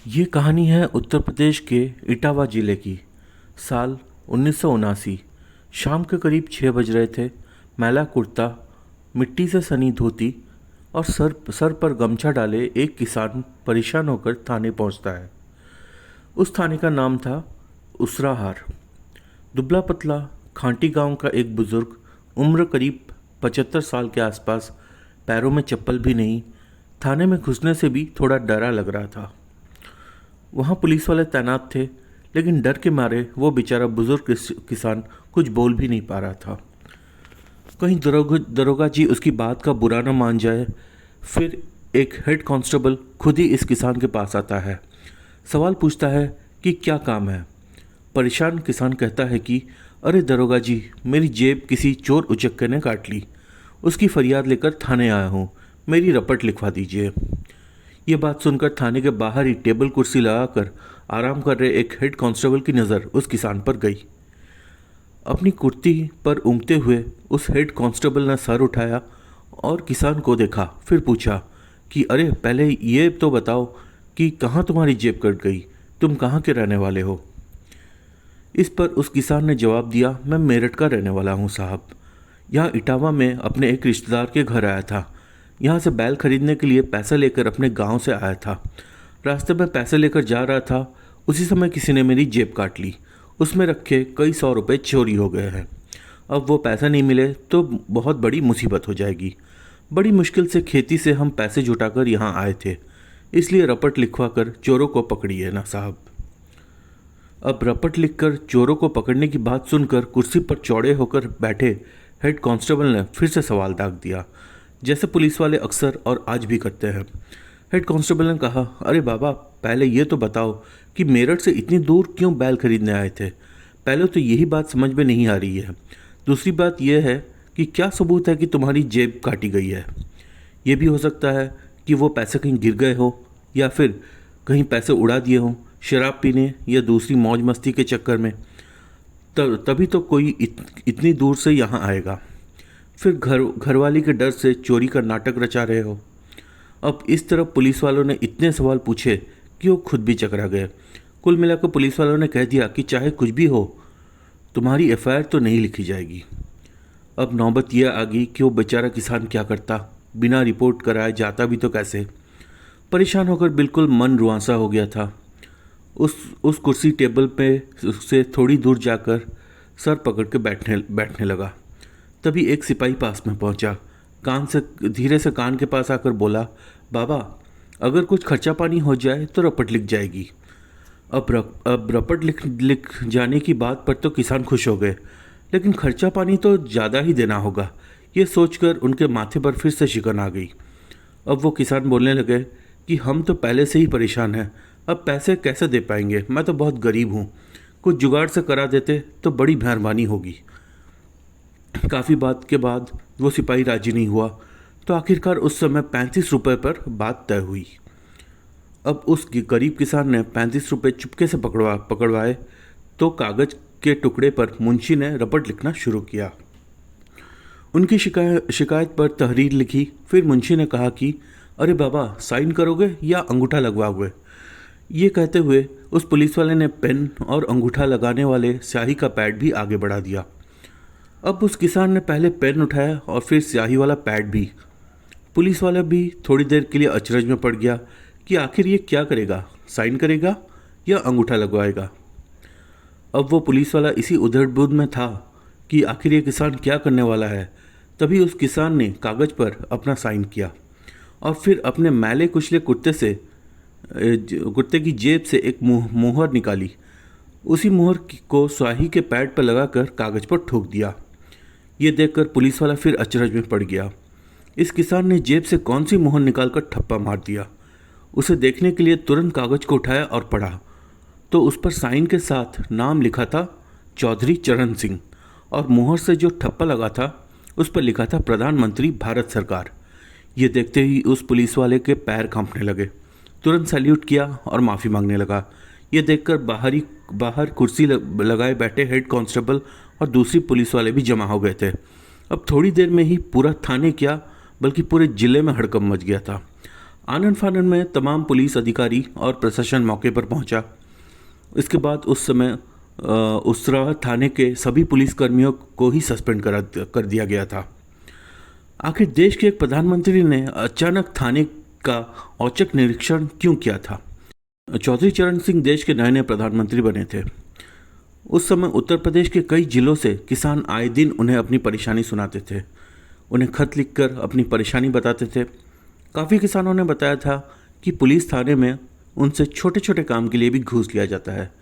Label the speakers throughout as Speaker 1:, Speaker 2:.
Speaker 1: ये कहानी है उत्तर प्रदेश के इटावा ज़िले की। साल 1979। शाम के करीब 6 बज रहे थे। मैला कुर्ता, मिट्टी से सनी धोती और सर पर गमछा डाले एक किसान परेशान होकर थाने पहुंचता है। उस थाने का नाम था उसराहार। दुबला पतला खांटी गांव का एक बुज़ुर्ग, उम्र करीब 75 साल के आसपास, पैरों में चप्पल भी नहीं, थाने में घुसने से भी थोड़ा डरा लग रहा था। वहाँ पुलिस वाले तैनात थे, लेकिन डर के मारे वो बेचारा बुजुर्ग किसान कुछ बोल भी नहीं पा रहा था। कहीं दरोगा जी उसकी बात का बुरा न मान जाए। फिर एक हेड कांस्टेबल खुद ही इस किसान के पास आता है। सवाल पूछता है कि क्या काम है। परेशान किसान कहता है कि अरे दरोगा जी, मेरी जेब किसी चोर उचक्के ने काट ली, उसकी फरियाद लेकर थाने आया हूँ, मेरी रपट लिखवा दीजिए। ये बात सुनकर थाने के बाहर ही टेबल कुर्सी लगाकर आराम कर रहे एक हेड कांस्टेबल की नज़र उस किसान पर गई। अपनी कुर्ती पर ऊँघते हुए उस हेड कांस्टेबल ने सर उठाया और किसान को देखा। फिर पूछा कि अरे पहले ये तो बताओ कि कहाँ तुम्हारी जेब कट गई, तुम कहाँ के रहने वाले हो। इस पर उस किसान ने जवाब दिया, मैं मेरठ का रहने वाला हूँ साहब, यहाँ इटावा में अपने एक रिश्तेदार के घर आया था। यहाँ से बैल खरीदने के लिए पैसा लेकर अपने गांव से आया था। रास्ते में पैसे लेकर जा रहा था, उसी समय किसी ने मेरी जेब काट ली। उसमें रखे कई 100 रुपये चोरी हो गए हैं। अब वो पैसा नहीं मिले तो बहुत बड़ी मुसीबत हो जाएगी। बड़ी मुश्किल से खेती से हम पैसे जुटाकर यहाँ आए थे, इसलिए रपट लिखवा कर चोरों को पकड़िए ना साहब। अब रपट लिखकर चोरों को पकड़ने की बात सुनकर कुर्सी पर चौड़े होकर बैठे हेड कांस्टेबल ने फिर से सवाल दाग दिया, जैसे पुलिस वाले अक्सर और आज भी करते हैं। हेड कांस्टेबल ने कहा, अरे बाबा, पहले ये तो बताओ कि मेरठ से इतनी दूर क्यों बैल खरीदने आए थे। पहले तो यही बात समझ में नहीं आ रही है। दूसरी बात यह है कि क्या सबूत है कि तुम्हारी जेब काटी गई है। ये भी हो सकता है कि वो पैसे कहीं गिर गए हो, या फिर कहीं पैसे उड़ा दिए हों शराब पीने या दूसरी मौज मस्ती के चक्कर में। तभी तो कोई इतनी दूर से यहाँ आएगा। फिर घरवाली के डर से चोरी का नाटक रचा रहे हो। अब इस तरह पुलिस वालों ने इतने सवाल पूछे कि वो खुद भी चकरा गए। कुल मिलाकर पुलिस वालों ने कह दिया कि चाहे कुछ भी हो, तुम्हारी एफआईआर तो नहीं लिखी जाएगी। अब नौबत यह आ गई कि वो बेचारा किसान क्या करता, बिना रिपोर्ट कराए जाता भी तो कैसे। परेशान होकर बिल्कुल मन रुआंसा हो गया था। उस कुर्सी टेबल पे से थोड़ी दूर जाकर सर पकड़ के बैठने लगा। तभी एक सिपाही पास में पहुंचा। धीरे से कान के पास आकर बोला, बाबा, अगर कुछ खर्चा पानी हो जाए तो रपट लिख जाएगी। अब रपट लिख जाने की बात पर तो किसान खुश हो गए, लेकिन खर्चा पानी तो ज़्यादा ही देना होगा। ये सोचकर उनके माथे पर फिर से शिकन आ गई। अब वो किसान बोलने लगे कि हम तो पहले से ही परेशान हैं, अब पैसे कैसे दे पाएंगे, मैं तो बहुत गरीब हूँ, कुछ जुगाड़ से करा देते तो बड़ी मेहरबानी होगी। काफ़ी बात के बाद वो सिपाही राजी नहीं हुआ, तो आखिरकार उस समय 35 रुपये पर बात तय हुई। अब उस गरीब किसान ने 35 रुपये चुपके से पकड़वाए तो कागज़ के टुकड़े पर मुंशी ने रपट लिखना शुरू किया। उनकी शिकायत पर तहरीर लिखी। फिर मुंशी ने कहा कि अरे बाबा, साइन करोगे या अंगूठा लगवाओगे। ये कहते हुए उस पुलिस वाले ने पेन और अंगूठा लगाने वाले स्याही का पैड भी आगे बढ़ा दिया। अब उस किसान ने पहले पेन उठाया और फिर स्याही वाला पैड भी। पुलिस वाला भी थोड़ी देर के लिए अचरज में पड़ गया कि आखिर ये क्या करेगा, साइन करेगा या अंगूठा लगवाएगा। अब वो पुलिस वाला इसी उधड़-बुध में था कि आखिर ये किसान क्या करने वाला है। तभी उस किसान ने कागज़ पर अपना साइन किया और फिर अपने मैले कुचले कुर्ते की जेब से एक मुहर निकाली। उसी मुहर को स्याही के पैड पर लगाकर कागज़ पर ठोक दिया। ये देखकर पुलिस वाला फिर अचरज में पड़ गया। इस किसान ने जेब से कौन सी मुहर निकालकर ठप्पा मार दिया। उसे देखने के लिए तुरंत कागज़ को उठाया और पढ़ा, तो उस पर साइन के साथ नाम लिखा था चौधरी चरण सिंह, और मुहर से जो ठप्पा लगा था उस पर लिखा था प्रधानमंत्री भारत सरकार। ये देखते ही उस पुलिस वाले के पैर कांपने लगे। तुरंत सैल्यूट किया और माफ़ी मांगने लगा। ये देखकर बाहर कुर्सी लगाए बैठे हेड कांस्टेबल और दूसरी पुलिस वाले भी जमा हो गए थे। अब थोड़ी देर में ही पूरा थाने क्या बल्कि पूरे ज़िले में हड़कंप मच गया था। आनन फानन में तमाम पुलिस अधिकारी और प्रशासन मौके पर पहुंचा। इसके बाद उस समय उसराह थाने के सभी पुलिसकर्मियों को ही सस्पेंड कर दिया गया था। आखिर देश के एक प्रधानमंत्री ने अचानक थाने का औचक निरीक्षण क्यों किया था? चौधरी चरण सिंह देश के नए नए प्रधानमंत्री बने थे। उस समय उत्तर प्रदेश के कई जिलों से किसान आए दिन उन्हें अपनी परेशानी सुनाते थे, उन्हें खत लिखकर अपनी परेशानी बताते थे। काफ़ी किसानों ने बताया था कि पुलिस थाने में उनसे छोटे छोटे काम के लिए भी घूस लिया जाता है।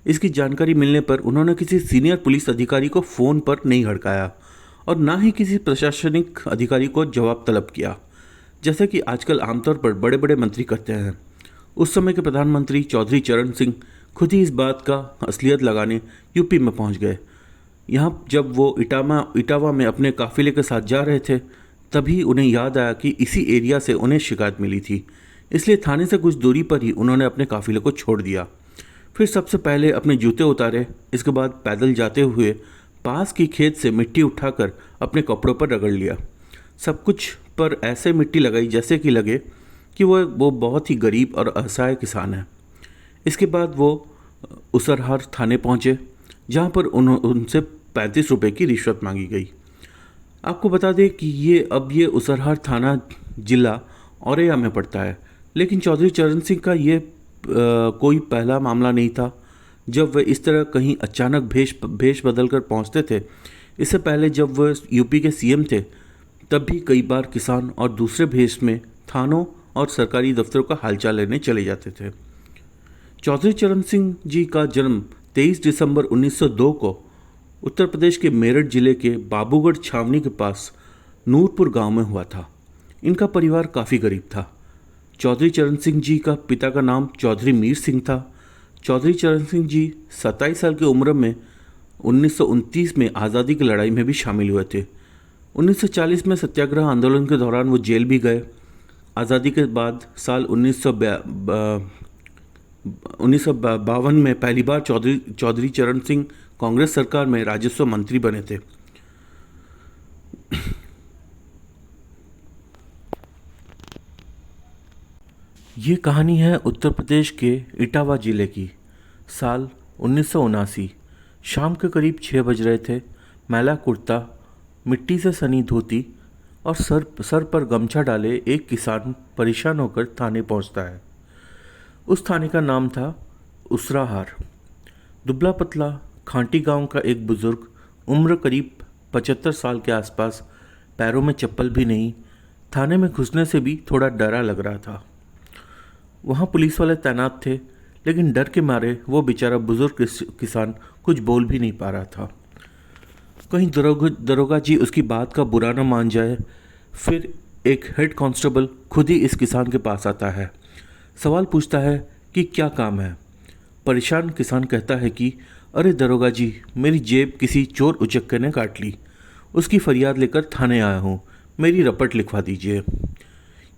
Speaker 1: इसकी जानकारी मिलने पर उन्होंने किसी सीनियर पुलिस अधिकारी को फ़ोन पर नहीं हड़काया और ना ही किसी प्रशासनिक अधिकारी को जवाब तलब किया, जैसे कि आजकल आमतौर पर बड़े बड़े मंत्री करते हैं। उस समय के प्रधानमंत्री चौधरी चरण सिंह खुद ही इस बात का असलियत लगाने यूपी में पहुंच गए। यहाँ जब वो इटावा में अपने काफिले के साथ जा रहे थे, तभी उन्हें याद आया कि इसी एरिया से उन्हें शिकायत मिली थी। इसलिए थाने से कुछ दूरी पर ही उन्होंने अपने काफिले को छोड़ दिया। फिर सबसे पहले अपने जूते उतारे, इसके बाद पैदल जाते हुए पास की खेत से मिट्टी उठाकर अपने कपड़ों पर रगड़ लिया। सब कुछ पर ऐसे मिट्टी लगाई जैसे कि लगे कि वो बहुत ही गरीब और असहाय किसान है। इसके बाद वो उसरहार थाने पहुँचे, जहाँ पर उनसे 35 रुपये की रिश्वत मांगी गई। आपको बता दें कि ये उसरहार थाना जिला औरैया में पड़ता है, लेकिन चौधरी चरण सिंह का ये कोई पहला मामला नहीं था जब वे इस तरह कहीं अचानक भेष बदल कर पहुँचते थे। इससे पहले जब वह यूपी के सीएम थे, तब भी कई बार किसान और दूसरे भेष में थानों और सरकारी दफ्तरों का हालचाल लेने चले जाते थे। चौधरी चरण सिंह जी का जन्म 23 दिसंबर 1902 को उत्तर प्रदेश के मेरठ जिले के बाबूगढ़ छावनी के पास नूरपुर गांव में हुआ था। इनका परिवार काफ़ी गरीब था। चौधरी चरण सिंह जी का पिता का नाम चौधरी मीर सिंह था। चौधरी चरण सिंह जी 27 साल की उम्र में 1929 में आज़ादी की लड़ाई में भी शामिल हुए थे। 1940 में सत्याग्रह आंदोलन के दौरान वो जेल भी गए। आज़ादी के बाद साल 1952 में पहली बार चौधरी चरण सिंह कांग्रेस सरकार में राजस्व मंत्री बने थे। ये कहानी है उत्तर प्रदेश के इटावा ज़िले की। साल 1979, शाम के करीब 6 बज रहे थे। मैला कुर्ता, मिट्टी से सनी धोती और सर पर गमछा डाले एक किसान परेशान होकर थाने पहुंचता है। उस थाने का नाम था उसराहार। दुबला पतला खांटी गांव का एक बुज़ुर्ग, उम्र करीब 75 साल के आसपास, पैरों में चप्पल भी नहीं, थाने में घुसने से भी थोड़ा डरा लग रहा था। वहाँ पुलिस वाले तैनात थे, लेकिन डर के मारे वो बेचारा बुजुर्ग किसान कुछ बोल भी नहीं पा रहा था। कहीं दरोगा जी उसकी बात का बुरा न मान जाए। फिर एक हेड कांस्टेबल खुद ही इस किसान के पास आता है। सवाल पूछता है कि क्या काम है। परेशान किसान कहता है कि अरे दरोगा जी, मेरी जेब किसी चोर उचक्के ने काट ली, उसकी फरियाद लेकर थाने आया हूँ, मेरी रपट लिखवा दीजिए।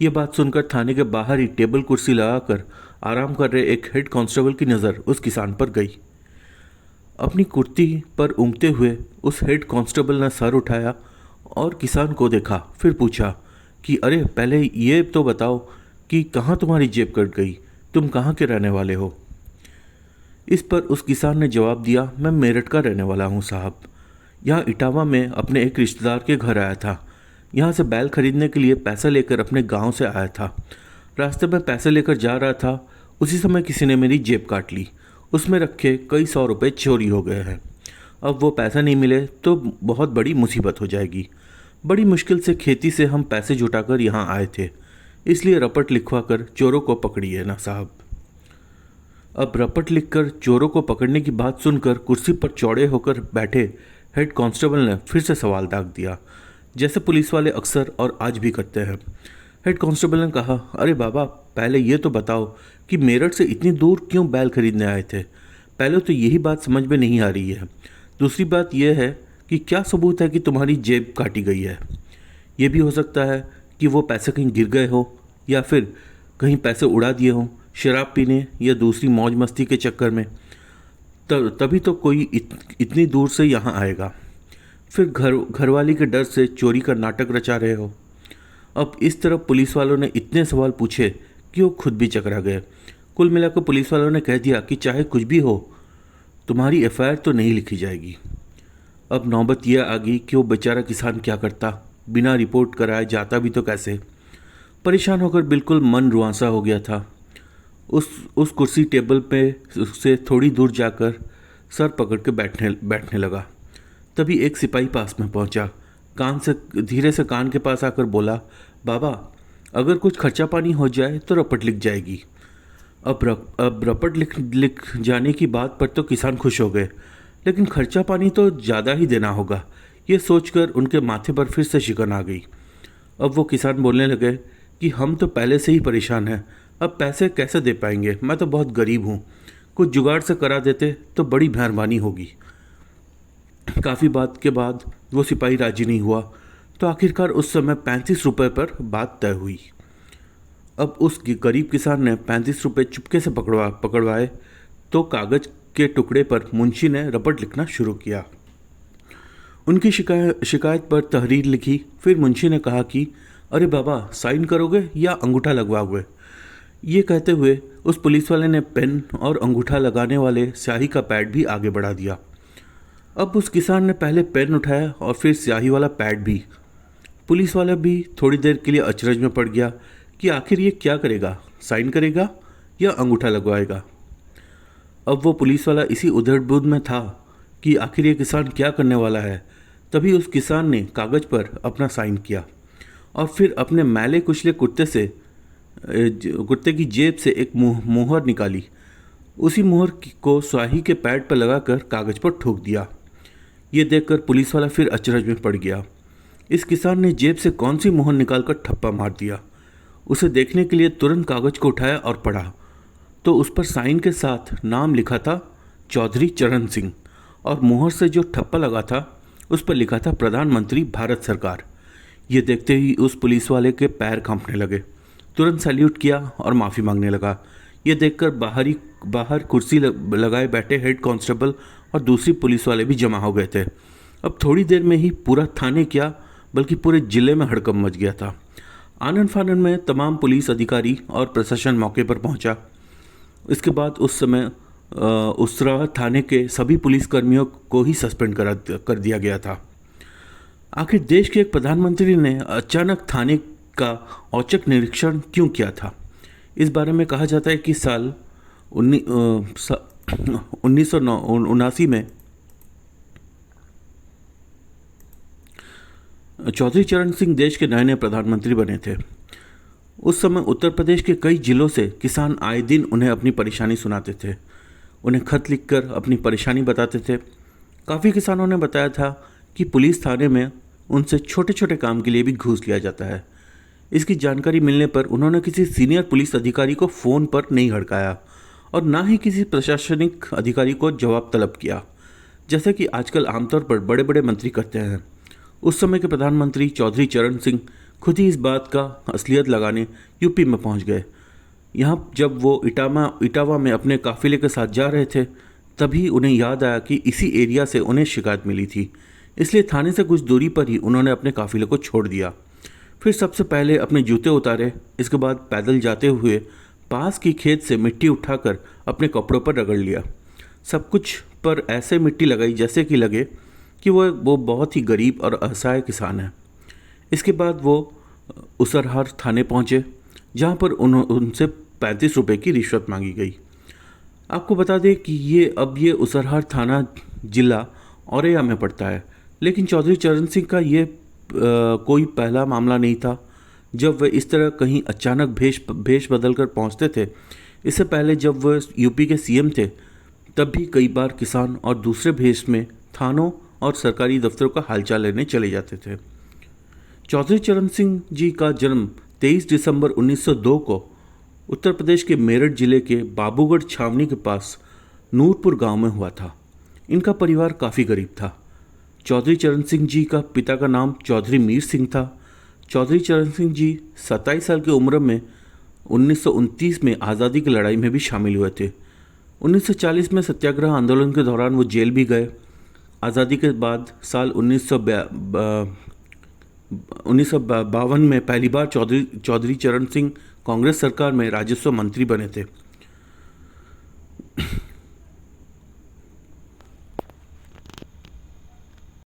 Speaker 1: ये बात सुनकर थाने के बाहर ही टेबल कुर्सी लगाकर आराम कर रहे एक हेड कांस्टेबल की नज़र उस किसान पर गई। अपनी कुर्ती पर ऊँघते हुए उस हेड कांस्टेबल ने सर उठाया और किसान को देखा। फिर पूछा कि अरे पहले ये तो बताओ कि कहाँ तुम्हारी जेब कट गई, तुम कहाँ के रहने वाले हो। इस पर उस किसान ने जवाब दिया, मैं मेरठ का रहने वाला हूँ साहब, यहाँ इटावा में अपने एक रिश्तेदार के घर आया था। यहाँ से बैल खरीदने के लिए पैसा लेकर अपने गांव से आया था। रास्ते में पैसे लेकर जा रहा था, उसी समय किसी ने मेरी जेब काट ली। उसमें रखे कई 100 रुपये चोरी हो गए हैं। अब वो पैसा नहीं मिले तो बहुत बड़ी मुसीबत हो जाएगी। बड़ी मुश्किल से खेती से हम पैसे जुटाकर यहाँ आए थे, इसलिए रपट लिखवा कर चोरों को पकड़िए ना साहब। अब रपट लिखकर चोरों को पकड़ने की बात सुनकर कुर्सी पर चौड़े होकर बैठे हेड कांस्टेबल ने फिर से सवाल दाग दिया, जैसे पुलिस वाले अक्सर और आज भी करते हैं। हेड कांस्टेबल ने कहा, अरे बाबा, पहले ये तो बताओ कि मेरठ से इतनी दूर क्यों बैल खरीदने आए थे। पहले तो यही बात समझ में नहीं आ रही है। दूसरी बात यह है कि क्या सबूत है कि तुम्हारी जेब काटी गई है। ये भी हो सकता है कि वो पैसे कहीं गिर गए हो या फिर कहीं पैसे उड़ा दिए हों शराब पीने या दूसरी मौज मस्ती के चक्कर में। तभी तो कोई इतनी दूर से यहाँ आएगा। फिर घरवाली के डर से चोरी का नाटक रचा रहे हो। अब इस तरफ पुलिस वालों ने इतने सवाल पूछे कि वो खुद भी चकरा गए। कुल मिलाकर पुलिस वालों ने कह दिया कि चाहे कुछ भी हो, तुम्हारी एफआईआर तो नहीं लिखी जाएगी। अब नौबत यह आ गई कि वो बेचारा किसान क्या करता, बिना रिपोर्ट कराए जाता भी तो कैसे। परेशान होकर बिल्कुल मन रुआंसा हो गया था। उस कुर्सी टेबल पे से थोड़ी दूर जाकर सर पकड़ के बैठने लगा। तभी एक सिपाही पास में पहुंचा। धीरे से कान के पास आकर बोला, बाबा, अगर कुछ खर्चा पानी हो जाए तो रपट लिख जाएगी। अब रपट लिख जाने की बात पर तो किसान खुश हो गए, लेकिन खर्चा पानी तो ज़्यादा ही देना होगा, ये सोचकर उनके माथे पर फिर से शिकन आ गई। अब वो किसान बोलने लगे कि हम तो पहले से ही परेशान हैं, अब पैसे कैसे दे पाएंगे, मैं तो बहुत गरीब हूँ, कुछ जुगाड़ से करा देते तो बड़ी मेहरबानी होगी। काफ़ी बात के बाद वो सिपाही राजी नहीं हुआ, तो आखिरकार उस समय 35 रुपये पर बात तय हुई। अब उस गरीब किसान ने 35 रुपये चुपके से पकड़वाए तो कागज़ के टुकड़े पर मुंशी ने रपट लिखना शुरू किया। उनकी शिकायत पर तहरीर लिखी। फिर मुंशी ने कहा कि अरे बाबा, साइन करोगे या अंगूठा लगवाओगे? ये कहते हुए उस पुलिस वाले ने पेन और अंगूठा लगाने वाले स्याही का पैड भी आगे बढ़ा दिया। अब उस किसान ने पहले पेन उठाया और फिर स्याही वाला पैड भी। पुलिस वाला भी थोड़ी देर के लिए अचरज में पड़ गया कि आखिर ये क्या करेगा, साइन करेगा या अंगूठा लगवाएगा। अब वो पुलिस वाला इसी उधड़-बुध में था कि आखिर ये किसान क्या करने वाला है। तभी उस किसान ने कागज़ पर अपना साइन किया और फिर अपने मैले कुचले कुर्ते की जेब से एक मोहर निकाली। उसी मोहर को स्याही के पैड पर लगाकर कागज़ पर ठोक दिया। ये देखकर पुलिस वाला फिर अचरज में पड़ गया। इस किसान ने जेब से कौन सी मोहर निकालकर ठप्पा मार दिया। उसे देखने के लिए तुरंत कागज़ को उठाया और पढ़ा तो उस पर साइन के साथ नाम लिखा था चौधरी चरण सिंह, और मोहर से जो ठप्पा लगा था उस पर लिखा था प्रधानमंत्री भारत सरकार। ये देखते ही उस पुलिस वाले के पैर कांपने लगे। तुरंत सैल्यूट किया और माफ़ी मांगने लगा। ये देखकर बाहर कुर्सी लगाए बैठे हेड कांस्टेबल और दूसरी पुलिस वाले भी जमा हो गए थे। अब थोड़ी देर में ही पूरा थाने क्या बल्कि पूरे ज़िले में हड़कंप मच गया था। आनन फानन में तमाम पुलिस अधिकारी और प्रशासन मौके पर पहुंचा। इसके बाद उस समय उसरा थाने के सभी पुलिसकर्मियों को ही सस्पेंड कर दिया गया था। आखिर देश के एक प्रधानमंत्री ने अचानक थाने का औचक निरीक्षण क्यों किया था? इस बारे में कहा जाता है कि साल 1979 में चौधरी चरण सिंह देश के नए प्रधानमंत्री बने थे। उस समय उत्तर प्रदेश के कई जिलों से किसान आए दिन उन्हें अपनी परेशानी सुनाते थे, उन्हें खत लिखकर अपनी परेशानी बताते थे। काफ़ी किसानों ने बताया था कि पुलिस थाने में उनसे छोटे छोटे काम के लिए भी घूस लिया जाता है। इसकी जानकारी मिलने पर उन्होंने किसी सीनियर पुलिस अधिकारी को फ़ोन पर नहीं हड़काया और ना ही किसी प्रशासनिक अधिकारी को जवाब तलब किया, जैसे कि आजकल आमतौर पर बड़े बड़े मंत्री करते हैं। उस समय के प्रधानमंत्री चौधरी चरण सिंह खुद ही इस बात का असलियत लगाने यूपी में पहुंच गए। यहाँ जब वो इटावा में अपने काफिले के साथ जा रहे थे, तभी उन्हें याद आया कि इसी एरिया से उन्हें शिकायत मिली थी, इसलिए थाने से कुछ दूरी पर ही उन्होंने अपने काफिले को छोड़ दिया। फिर सबसे पहले अपने जूते उतारे, इसके बाद पैदल जाते हुए पास की खेत से मिट्टी उठाकर अपने कपड़ों पर रगड़ लिया। सब कुछ पर ऐसे मिट्टी लगाई जैसे कि लगे कि वो बहुत ही गरीब और असहाय किसान है। इसके बाद वो उसरहार थाने पहुँचे, जहाँ पर उनसे 35 रुपये की रिश्वत मांगी गई। आपको बता दें कि ये उसरहार थाना जिला औरैया में पड़ता है, लेकिन चौधरी चरण सिंह का ये कोई पहला मामला नहीं था जब वे इस तरह कहीं अचानक भेष बदल कर पहुँचते थे। इससे पहले जब वह यूपी के सीएम थे, तब भी कई बार किसान और दूसरे भेष में थानों और सरकारी दफ्तरों का हालचाल लेने चले जाते थे। चौधरी चरण सिंह जी का जन्म 23 दिसंबर 1902 को उत्तर प्रदेश के मेरठ जिले के बाबूगढ़ छावनी के पास नूरपुर गांव में हुआ था। इनका परिवार काफ़ी गरीब था। चौधरी चरण सिंह जी का पिता का नाम चौधरी मीर सिंह था। चौधरी चरण सिंह जी 27 साल की उम्र में 1929 में आज़ादी की लड़ाई में भी शामिल हुए थे। 1940 में सत्याग्रह आंदोलन के दौरान वो जेल भी गए। आज़ादी के बाद साल 1952 में पहली बार चौधरी चौधरी चरण सिंह कांग्रेस सरकार में राजस्व मंत्री बने थे।